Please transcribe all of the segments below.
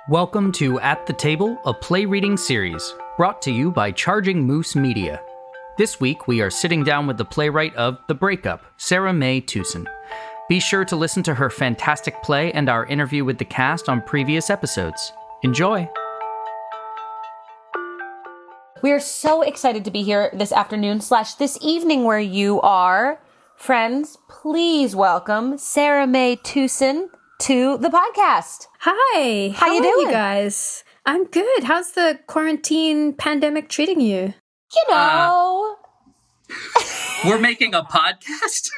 Welcome to At the Table, a play reading series, brought to you by Charging Moose Media. This week, we are sitting down with the playwright of The Breakup, Sara-Mae Tuson. Be sure to listen to her fantastic play and our interview with the cast on previous episodes. Enjoy! We're so excited to be here this afternoon / this evening where you are. Friends, please welcome Sara-Mae Tuson to the podcast. Hi. How you doing? You guys? I'm good. How's the quarantine pandemic treating you? You know. We're making a podcast?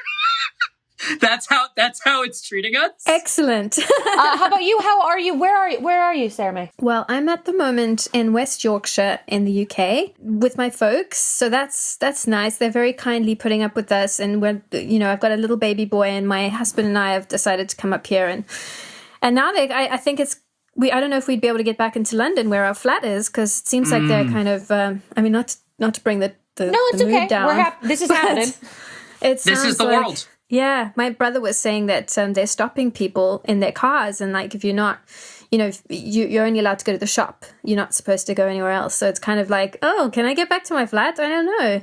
That's how it's treating us? Excellent. How about you? How are you? Where are you, Sara-Mae? Well, I'm at the moment in West Yorkshire in the UK with my folks, so that's nice. They're very kindly putting up with us, and I've got a little baby boy, and my husband and I have decided to come up here, and now I think I don't know if we'd be able to get back into London where our flat is, because it seems like they're kind of not to bring the No, it's mood okay. down. This is happening. This is the world. Yeah, my brother was saying that they're stopping people in their cars, and like if you're not, you're only allowed to go to the shop. You're not supposed to go anywhere else. So it's kind of like, oh, can I get back to my flat? I don't know.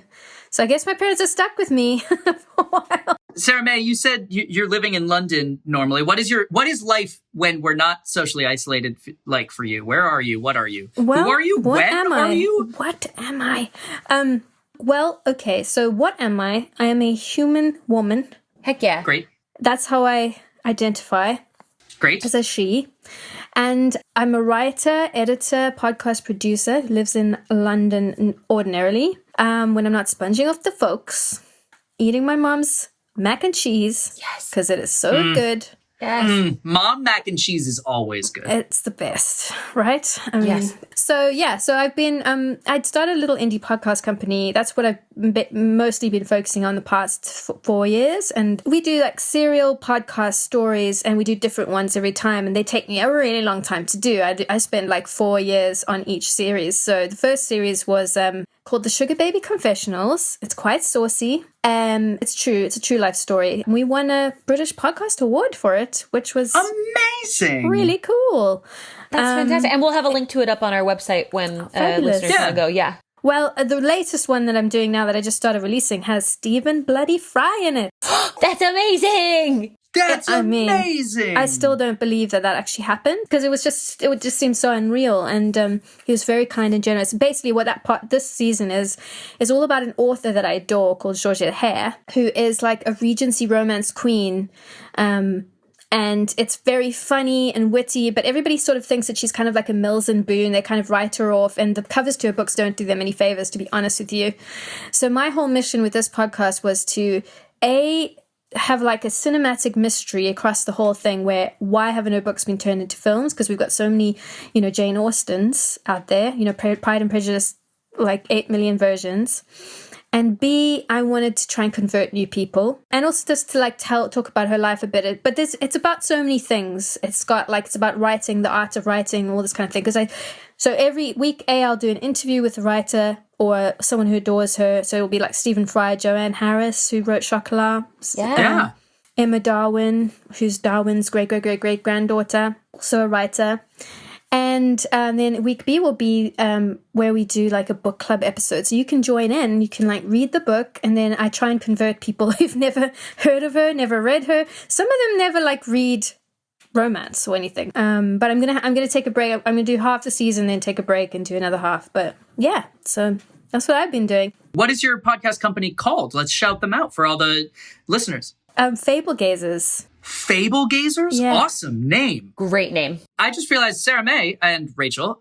So I guess my parents are stuck with me for a while. Sara-Mae, you said you're living in London normally. What is life when we're not socially isolated like for you? Where are you? What are you? Well, who are you? What when am are I? you? What am I? Well, okay. So what am I? I am a human woman. Heck yeah. Great. That's how I identify. Great. As a she. And I'm a writer, editor, podcast producer who lives in London ordinarily. When I'm not sponging off the folks, eating my mom's mac and cheese. Yes. Because it is so good. Yes. Mom mac and cheese is always good. It's the best, right? Yes. So I've been, I'd started a little indie podcast company. That's what I've mostly been focusing on the past 4 years. And we do like serial podcast stories, and we do different ones every time. And they take me a really long time to do. I spent like 4 years on each series. So the first series was called The Sugar Baby Confessionals. It's quite saucy. It's true. It's a true life story. We won a British Podcast Award for it, which was amazing. Really cool. That's fantastic. And we'll have a link to it up on our website when listeners want to go. Yeah. Well, the latest one that I'm doing now that I just started releasing has Stephen Bloody Fry in it. That's amazing. That's amazing. I still don't believe that actually happened, because it would just seem so unreal. And he was very kind and generous. Basically, what this season is all about an author that I adore called Georgette Hare, who is like a Regency romance queen. And it's very funny and witty, but everybody sort of thinks that she's kind of like a Mills and Boon. They kind of write her off, and the covers to her books don't do them any favors, to be honest with you. So my whole mission with this podcast was to have like a cinematic mystery across the whole thing, where why haven't her books been turned into films? Because we've got so many, Jane Austens out there, Pride and Prejudice, like 8 million versions. And B, I wanted to try and convert new people, and also just to like talk about her life a bit. But it's about so many things. It's about writing, the art of writing, all this kind of thing. So every week, I'll do an interview with a writer or someone who adores her. So it'll be like Stephen Fry, Joanne Harris, who wrote Chocolat. Yeah. Emma Darwin, who's Darwin's great-great-great-granddaughter, also a writer. And then week B will be where we do like a book club episode. So you can join in, you can like read the book, and then I try and convert people who've never heard of her, never read her. Some of them never like read romance or anything. But I'm gonna take a break. I'm gonna do half the season, then take a break and do another half. But yeah, so that's what I've been doing. What is your podcast company called? Let's shout them out for all the listeners. Fable Gazers. Fable Gazers? Yeah. Awesome name. Great name. I just realized, Sara-Mae and Rachel,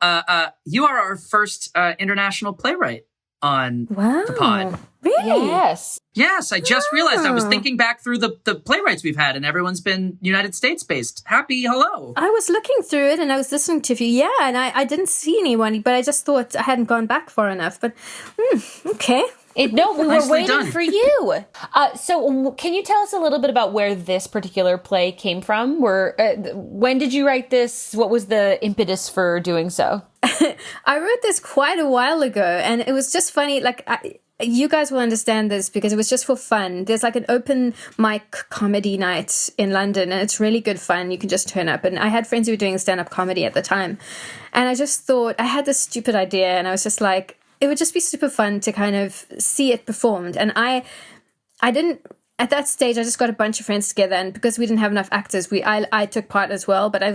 you are our first international playwright on the pod. Really? Yes. Yes, I just realized. I was thinking back through the playwrights we've had, and everyone's been United States-based. Happy hello. I was looking through it, and I was listening to you. Yeah, and I didn't see anyone, but I just thought I hadn't gone back far enough. But, okay. We were waiting for you. So can you tell us a little bit about where this particular play came from? When did you write this? What was the impetus for doing so? I wrote this quite a while ago, and it was just funny. Like, you guys will understand this because it was just for fun. There's like an open mic comedy night in London, and it's really good fun. You can just turn up. And I had friends who were doing stand-up comedy at the time. And I just thought, I had this stupid idea, and I was just like, it would just be super fun to kind of see it performed. And I didn't, at that stage, I just got a bunch of friends together, and because we didn't have enough actors, I took part as well, but I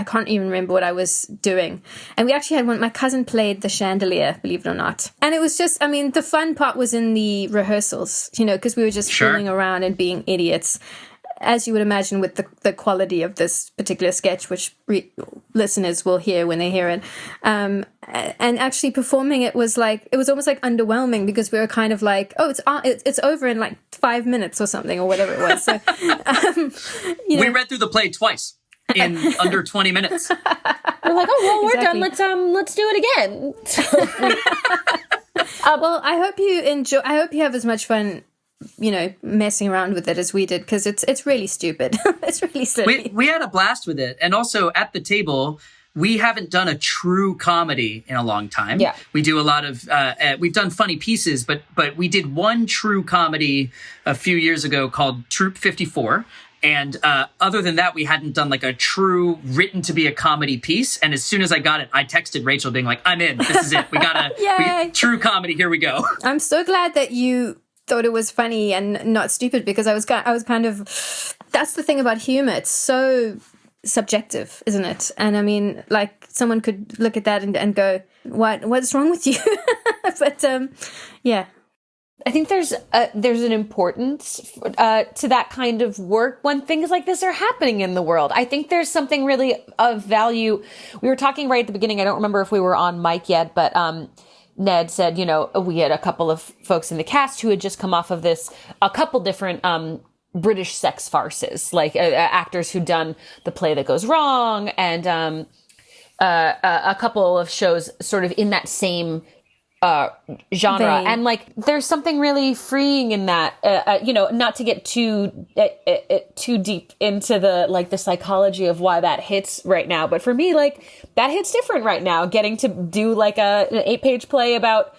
can't even remember what I was doing. And we actually had my cousin played the chandelier, believe it or not. And it was just, I mean, the fun part was in the rehearsals, because we were just fooling around and being idiots, as you would imagine with the quality of this particular sketch, which listeners will hear when they hear it. And actually performing it was almost like underwhelming, because we were kind of like, oh, it's over in like 5 minutes or something, or whatever it was. So, we read through the play twice in under 20 minutes. We're like, oh, well, we're done. Let's do it again. Well, I hope you enjoy. I hope you have as much fun, messing around with it as we did, because it's really stupid. It's really silly. We had a blast with it. And also at the table, we haven't done a true comedy in a long time. Yeah. We do a lot of, we've done funny pieces, but we did one true comedy a few years ago called Troop 54. And other than that, we hadn't done like a true written to be a comedy piece. And as soon as I got it, I texted Rachel being like, I'm in. This is it. We got true comedy. Here we go. I'm so glad that you thought it was funny and not stupid, because I was kind of, that's the thing about humor. It's so subjective, isn't it? And I mean, like, someone could look at that and go, what's wrong with you? But yeah. I think there's an importance to that kind of work when things like this are happening in the world. I think there's something really of value. We were talking right at the beginning. I don't remember if we were on mic yet, but Ned said, we had a couple of folks in the cast who had just come off of a couple different British sex farces, like actors who'd done The Play That Goes Wrong, and a couple of shows sort of in that same genre. And like, there's something really freeing in that, not to get too deep into the psychology of why that hits right now. But for me, like, that hits different right now, getting to do like an 8-page play about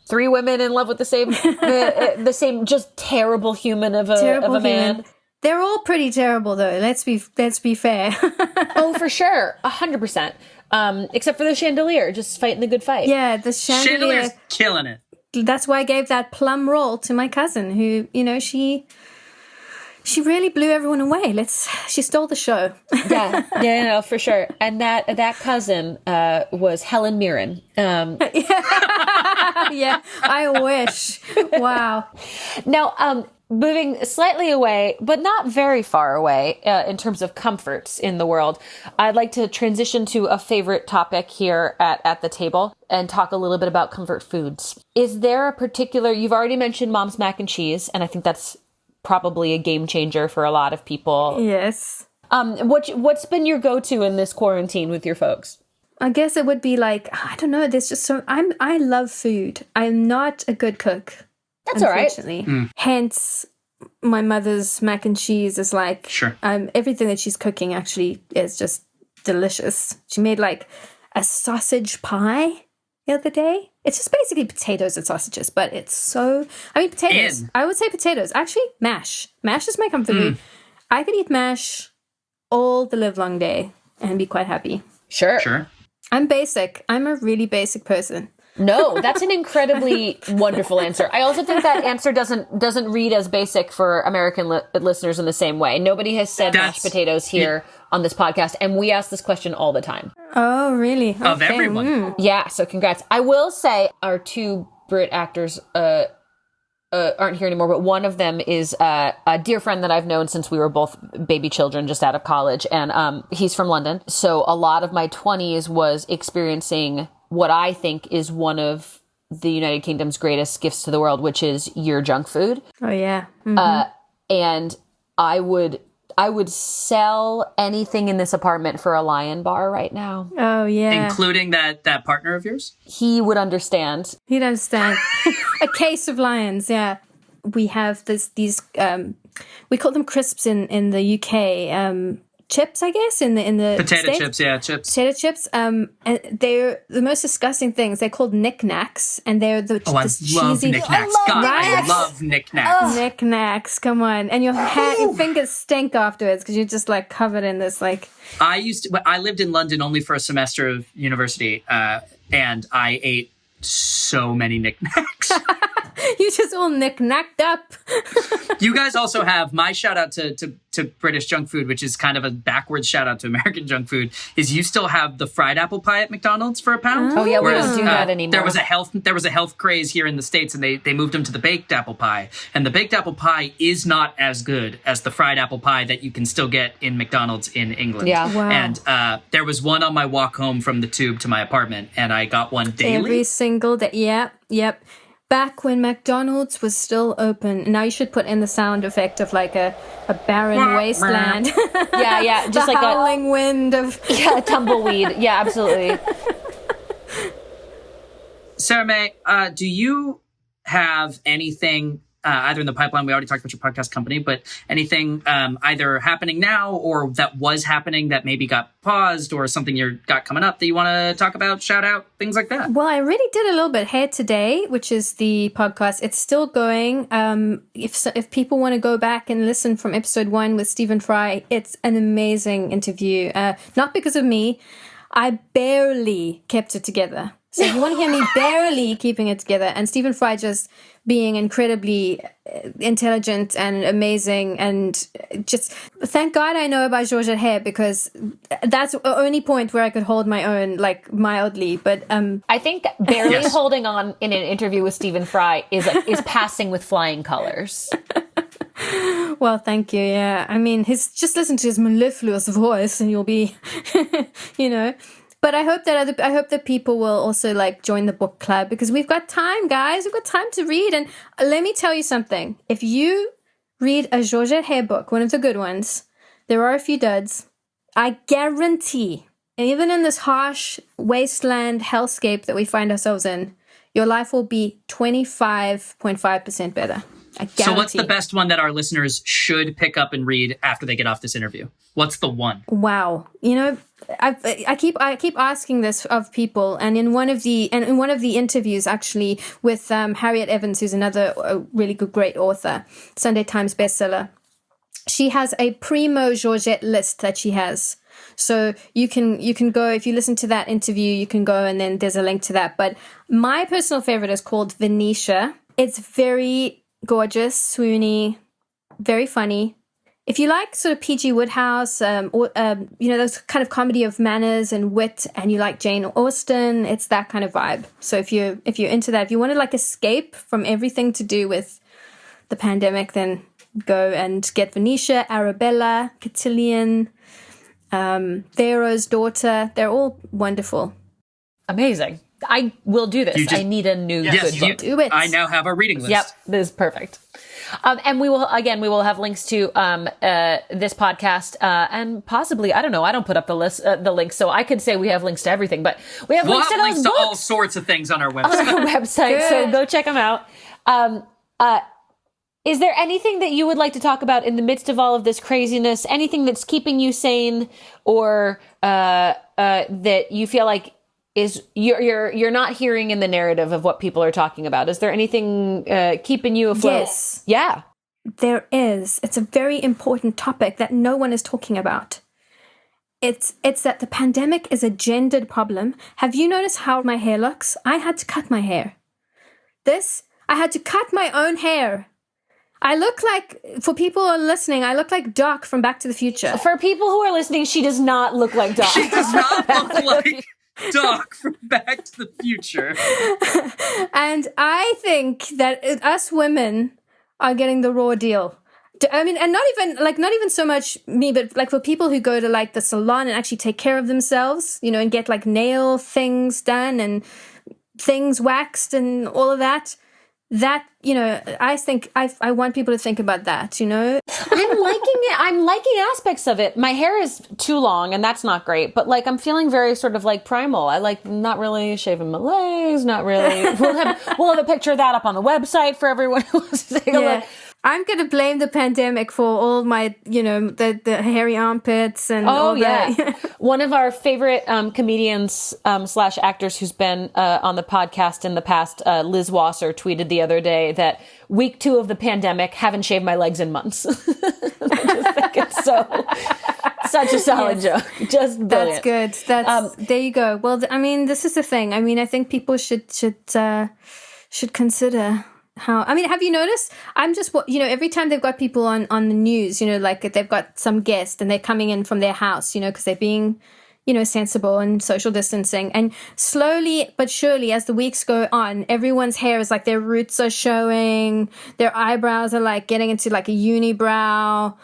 3 women in love with the same, the same just terrible human of a man. They're all pretty terrible, though. Let's be fair. Oh, for sure. 100%. Except for the chandelier, just fighting the good fight. Yeah, the chandelier's killing it. That's why I gave that plum role to my cousin, who, she really blew everyone away. She stole the show. Yeah, no, for sure. And that cousin was Helen Mirren. Yeah, I wish. Wow. Now, moving slightly away, but not very far away in terms of comforts in the world, I'd like to transition to a favorite topic here at the table and talk a little bit about comfort foods. Is there a particular, you've already mentioned Mom's mac and cheese, and I think that's probably a game changer for a lot of people. Yes. What's been your go-to in this quarantine with your folks? I guess it would be like, I don't know, there's just I love food. I'm not a good cook. That's all right. Hence, my mother's mac and cheese is like, everything that she's cooking actually is just delicious. She made like a sausage pie the other day. It's just basically potatoes and sausages, but it's so, potatoes. I would say potatoes. Actually, mash. Mash is my comfort food. I could eat mash all the live long day and be quite happy. Sure. I'm basic. I'm a really basic person. No, that's an incredibly wonderful answer. I also think that answer doesn't read as basic for American listeners in the same way. Nobody has said mashed potatoes here on this podcast, and we ask this question all the time. Oh, really? Of everyone. Yeah, so congrats. I will say our 2 Brit actors aren't here anymore, but one of them is a dear friend that I've known since we were both baby children just out of college, and he's from London. So a lot of my 20s was experiencing what I think is one of the United Kingdom's greatest gifts to the world, which is your junk food. Oh, yeah. Mm-hmm. And I would sell anything in this apartment for a Lion bar right now. Oh, yeah. Including that partner of yours? He would understand. He'd understand. A case of lions, yeah. We have these we call them crisps in the UK. chips, I guess, in the Potato States. chips, yeah, chips. Potato chips. And they're the most disgusting things. They're called knickknacks, and they're the I cheesy. love knickknacks. God, I love knickknacks. Knickknacks, come on. And your fingers stink afterwards because you're just like covered in this like. I lived in London only for a semester of university, and I ate so many knickknacks. You just all knick-knacked up. You guys also have my shout out to British junk food, which is kind of a backwards shout out to American junk food, is you still have the fried apple pie at McDonald's for £1. Oh yeah, we don't do that anymore. There was a health craze here in the States, and they moved them to the baked apple pie. And the baked apple pie is not as good as the fried apple pie that you can still get in McDonald's in England. Yeah. Wow. And there was one on my walk home from the tube to my apartment, and I got one daily. Every single day. Yep. Back when McDonald's was still open. Now you should put in the sound effect of like a barren wasteland. Yeah, just the like howling wind of a tumbleweed. Yeah, absolutely. Sara-Mae, do you have anything either in the pipeline? We already talked about your podcast company, but anything either happening now or that was happening that maybe got paused, or something you got coming up that you want to talk about, shout out, things like that? Well, I already did a little bit. Hair Today, which is the podcast, it's still going. If people want to go back and listen from episode 1 with Stephen Fry, it's an amazing interview. Not because of me. I barely kept it together. So if you want to hear me barely keeping it together, and Stephen Fry just being incredibly intelligent and amazing, and just thank God I know about Georgette Hare, because that's the only point where I could hold my own, like mildly. But I think barely holding on in an interview with Stephen Fry is passing with flying colors. Well, thank you. Yeah, I mean, just listen to his mellifluous voice, and you'll be, you know. But I hope that people will also like join the book club, because we've got time, guys. We've got time to read. And let me tell you something. If you read a Georgette Hare book, one of the good ones, there are a few duds. I guarantee, even in this harsh wasteland hellscape that we find ourselves in, your life will be 25.5% better. I guarantee. So what's the best one that our listeners should pick up and read after they get off this interview? What's the one? Wow. You know, I keep asking this of people, and in one of the interviews actually with Harriet Evans, who's another really great author, Sunday Times bestseller, she has a primo Georgette list that she has. So you can go, if you listen to that interview, you can go, and then there's a link to that. But my personal favorite is called Venetia. It's very gorgeous, swoony, very funny. If you like sort of P.G. Woodhouse, or those kind of comedy of manners and wit, and you like Jane Austen, it's that kind of vibe. So if you're into that, if you want to like escape from everything to do with the pandemic, then go and get Venetia, Arabella, Cotillion, Pharaoh's Daughter. They're all wonderful. Amazing. I will do this. I need a new good book. Do it. I now have a reading list. Yep, this is perfect. And we will have links to this podcast and possibly, I don't know, I don't put up the links, so I could say we have links to everything, but we'll have links to all sorts of things on our website. Good. So go check them out. Is there anything that you would like to talk about in the midst of all of this craziness? Anything that's keeping you sane, or that you feel like is you're not hearing in the narrative of what people are talking about? Is there anything keeping you afloat? Yes. Yeah. There is. It's a very important topic that no one is talking about. It's that the pandemic is a gendered problem. Have you noticed how my hair looks? I had to cut my hair. I had to cut my own hair. I look like, for people who are listening, I look like Doc from Back to the Future. For people who are listening, she does not look like Doc. She does not look like Doc from Back to the Future. And I think that us women are getting the raw deal. I mean, and not even so much me, but like for people who go to like the salon and actually take care of themselves, you know, and get like nail things done and things waxed and all of that. That, you know, I think I want people to think about that, you know. I'm liking it. I'm liking aspects of it. My hair is too long, and that's not great. But like, I'm feeling very sort of like primal. I like not really shaving my legs. Not really. We'll have a picture of that up on the website for everyone who wants to take a look. I'm going to blame the pandemic for all my, the hairy armpits and all that. One of our favorite comedians / actors who's been on the podcast in the past, Liz Wasser, tweeted the other day that week 2 of the pandemic, haven't shaved my legs in months. I just think it's such a solid joke. Just brilliant. That's good. There you go. Well, this is the thing. I think people should consider how. Have you noticed? I'm just every time they've got people on the news, like they've got some guest and they're coming in from their house, because they're being, sensible and social distancing. And slowly but surely, as the weeks go on, everyone's hair is like their roots are showing, their eyebrows are like getting into like a unibrow,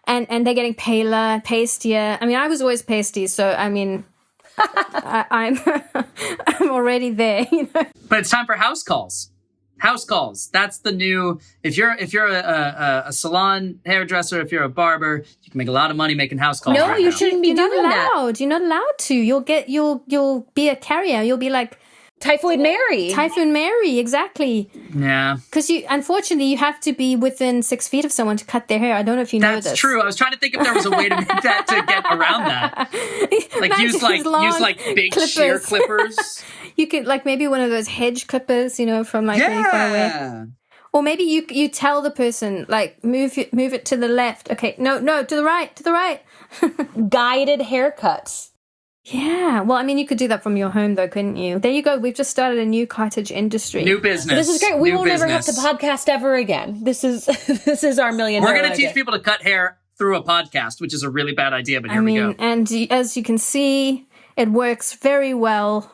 and they're getting paler and pastier. I was always pasty, so I'm I'm already there. But it's time for house calls. House calls. That's the new. If you're a salon hairdresser, if you're a barber, you can make a lot of money making house calls. No, right you now. shouldn't be doing that. You're not allowed to. You'll be a carrier. You'll be like Typhoid Mary. Typhoid Mary, exactly. Yeah. Because unfortunately, you have to be within 6 feet of someone to cut their hair. I don't know if you know this. That's true. I was trying to think if there was a way to make that to get around that. Like use big clippers. shear clippers. You could maybe one of those hedge clippers, from really far away. Or maybe you tell the person move it to the left. Okay, no, to the right. Guided haircuts. Yeah. Well, you could do that from your home, though, couldn't you? There you go. We've just started a new cottage industry. New business. This is great. We will never have to podcast ever again. This is our $1 million. We're going to teach people to cut hair through a podcast, which is a really bad idea, but here we go. And as you can see, it works very well.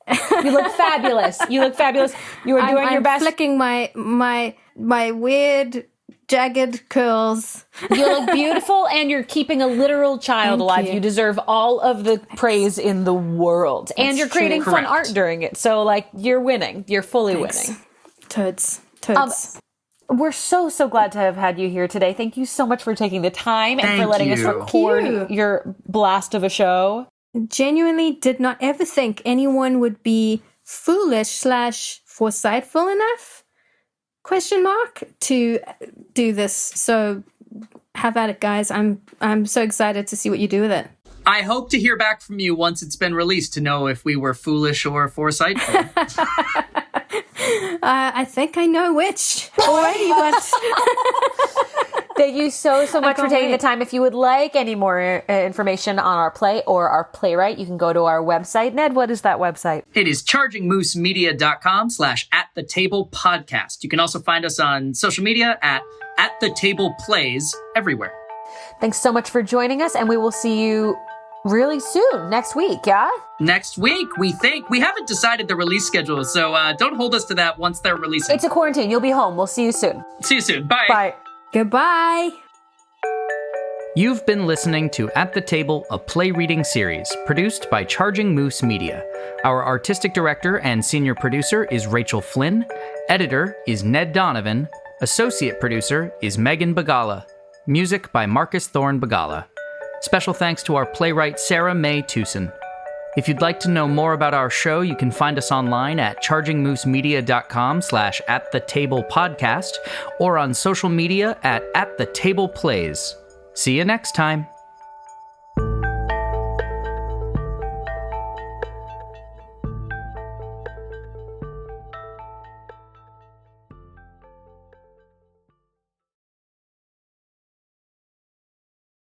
You look fabulous. You are doing your best. I'm flicking my weird jagged curls. You look beautiful, and you're keeping a literal child alive. You deserve all of the praise in the world. And you're creating fun art during it. So, you're winning. You're fully winning. Toads. We're so glad to have had you here today. Thank you so much for taking the time and for letting us record your blast of a show. Genuinely did not ever think anyone would be foolish / foresightful enough ? To do this. So have at it, guys. I'm so excited to see what you do with it. I hope to hear back from you once it's been released to know if we were foolish or foresightful. I think I know which already, but thank you so much for taking the time. If you would like any more information on our play or our playwright, you can go to our website. Ned, what is that website? It is chargingmoosemedia.com/@the-table-podcast. You can also find us on social media at the table plays everywhere. Thanks so much for joining us, and we will see you really soon, next week, yeah? Next week, we think. We haven't decided the release schedule, so don't hold us to that once they're releasing. It's a quarantine. You'll be home. We'll see you soon. See you soon. Bye. Bye. Goodbye. You've been listening to At the Table, a play reading series produced by Charging Moose Media. Our artistic director and senior producer is Rachel Flynn. Editor is Ned Donovan. Associate producer is Megan Bagala. Music by Marcus Thorne Bagala. Special thanks to our playwright Sara-Mae Tuson. If you'd like to know more about our show, you can find us online at chargingmoosemedia.com/@the-table-podcast or on social media at the-table-plays. See you next time.